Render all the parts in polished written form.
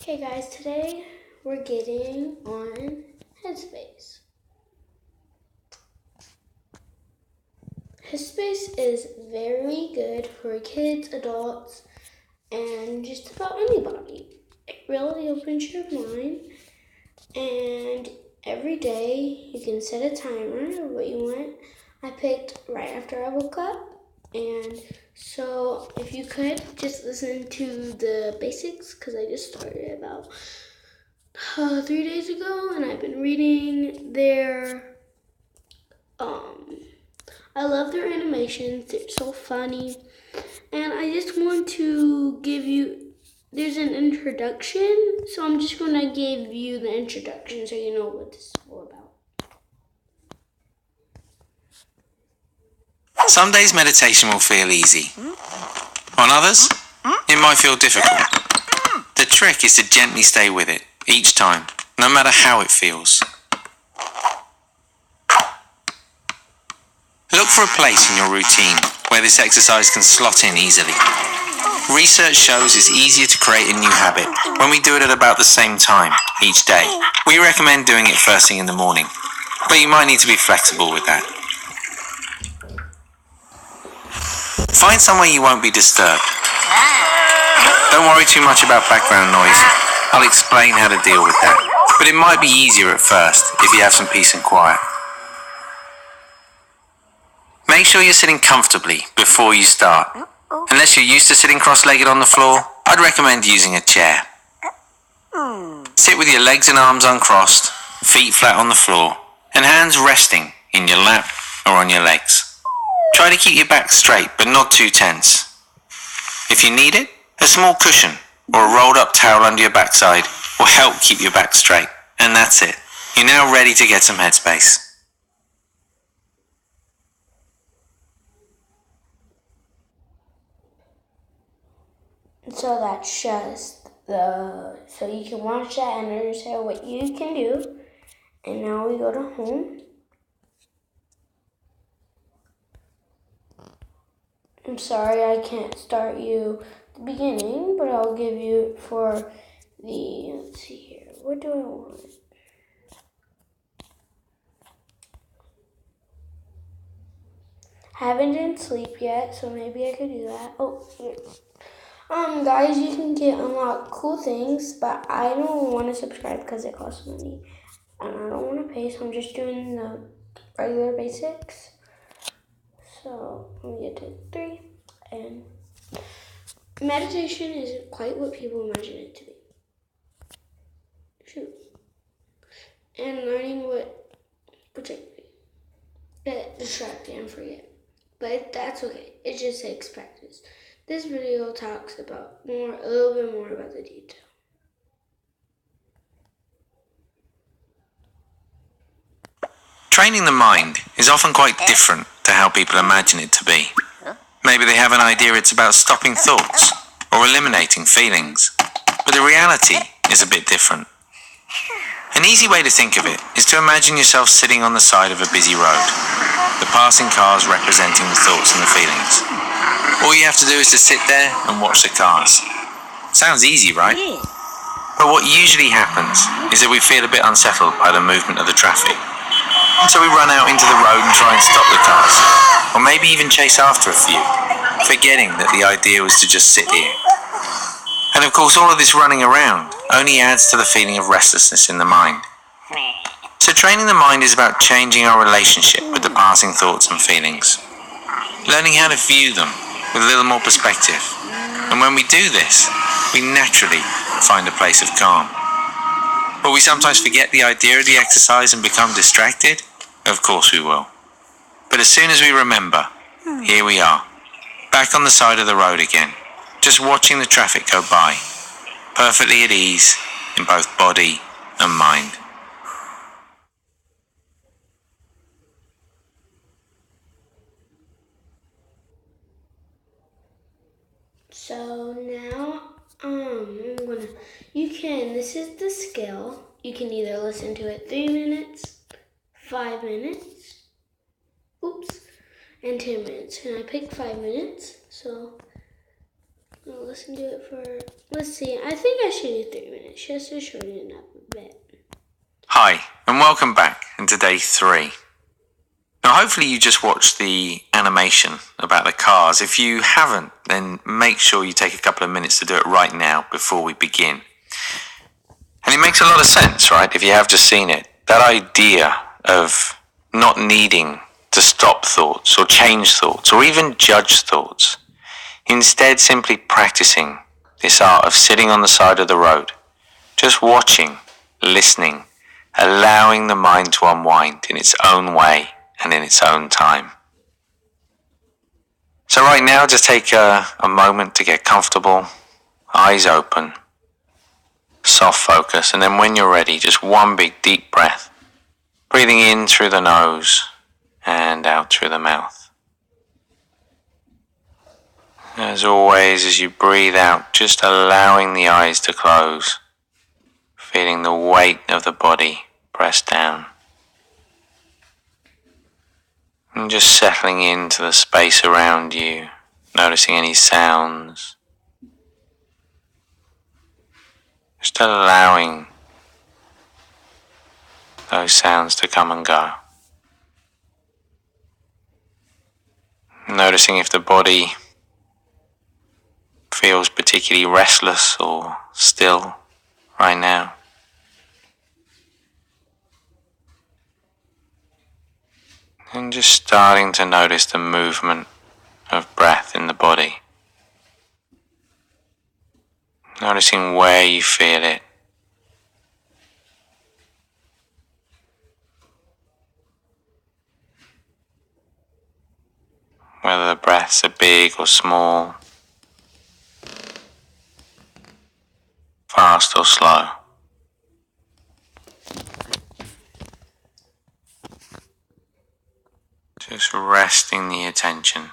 Okay guys, today we're getting on Headspace. Headspace is very good for kids, adults, and just about anybody. It really opens your mind, and every day you can set a timer of what you want. I picked right after I woke up, and so if you could just listen to the basics, because I just started about 3 days ago, and I've been reading their I love their animations. They're so funny. And I just want to give you, there's an introduction, so I'm just going to give you the introduction so you know what this is all about. Some days meditation will feel easy. On others, it might feel difficult. The trick is to gently stay with it each time, no matter how it feels. Look for a place in your routine where this exercise can slot in easily. Research shows it's easier to create a new habit when we do it at about the same time each day. We recommend doing it first thing in the morning, but you might need to be flexible with that. Find somewhere you won't be disturbed. Don't worry too much about background noise. I'll explain how to deal with that, but it might be easier at first if you have some peace and quiet. Make sure you're sitting comfortably before you start. Unless you're used to sitting cross-legged on the floor, I'd recommend using a chair. Sit with your legs and arms uncrossed, feet flat on the floor, and hands resting in your lap or on your legs. Try to keep your back straight, but not too tense. If you need it, a small cushion or a rolled up towel under your backside will help keep your back straight. And that's it. You're now ready to get some headspace. So that's just so you can watch that and understand what you can do. And now we go to home. I'm sorry I can't start you the beginning, but I'll give you for the, let's see here, what do I want? Haven't done sleep yet, so maybe I could do that. Oh, here. Guys, you can get unlock cool things, but I don't want to subscribe because it costs money, and I don't want to pay, so I'm just doing the regular basics. So let me get to 3, and meditation isn't quite what people imagine it to be. Shoot. And learning which get distracted and forget. But that's okay. It just takes practice. This video talks about a little bit more about the detail. Training the mind is often quite different to how people imagine it to be. Maybe they have an idea it's about stopping thoughts or eliminating feelings, but the reality is a bit different. An easy way to think of it is to imagine yourself sitting on the side of a busy road, the passing cars representing the thoughts and the feelings. All you have to do is to sit there and watch the cars. Sounds easy, right? But what usually happens is that we feel a bit unsettled by the movement of the traffic. So we run out into the road and try and stop the cars, or maybe even chase after a few, forgetting that the idea was to just sit here. And of course, all of this running around only adds to the feeling of restlessness in the mind. So training the mind is about changing our relationship with the passing thoughts and feelings, learning how to view them with a little more perspective. And when we do this, we naturally find a place of calm. Will we sometimes forget the idea of the exercise and become distracted? Of course we will. But as soon as we remember, here we are, back on the side of the road again, just watching the traffic go by, perfectly at ease in both body and mind. So now, this is the scale. You can either listen to it 3 minutes, 5 minutes, and 10 minutes. And I picked 5 minutes, so I'll listen to it for, let's see, I think I should do 3 minutes. just to shorten it up a bit. Hi, and welcome back into day 3. Now hopefully you just watched the animation about the cars. If you haven't, then make sure you take a couple of minutes to do it right now before we begin. And it makes a lot of sense, right? If you have just seen it, that idea of not needing to stop thoughts or change thoughts or even judge thoughts. Instead, simply practicing this art of sitting on the side of the road, just watching, listening, allowing the mind to unwind in its own way and in its own time. So right now, just take a moment to get comfortable, eyes open, soft focus, and then when you're ready, just one big deep breath, breathing in through the nose and out through the mouth. As always, as you breathe out, just allowing the eyes to close, feeling the weight of the body press down. And just settling into the space around you, noticing any sounds. Just allowing those sounds to come and go. Noticing if the body feels particularly restless or still right now. And just starting to notice the movement of breath in the body. Noticing where you feel it. Whether the breaths are big or small, fast or slow. Just resting the attention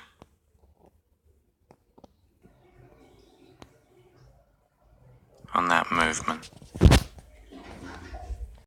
on that movement.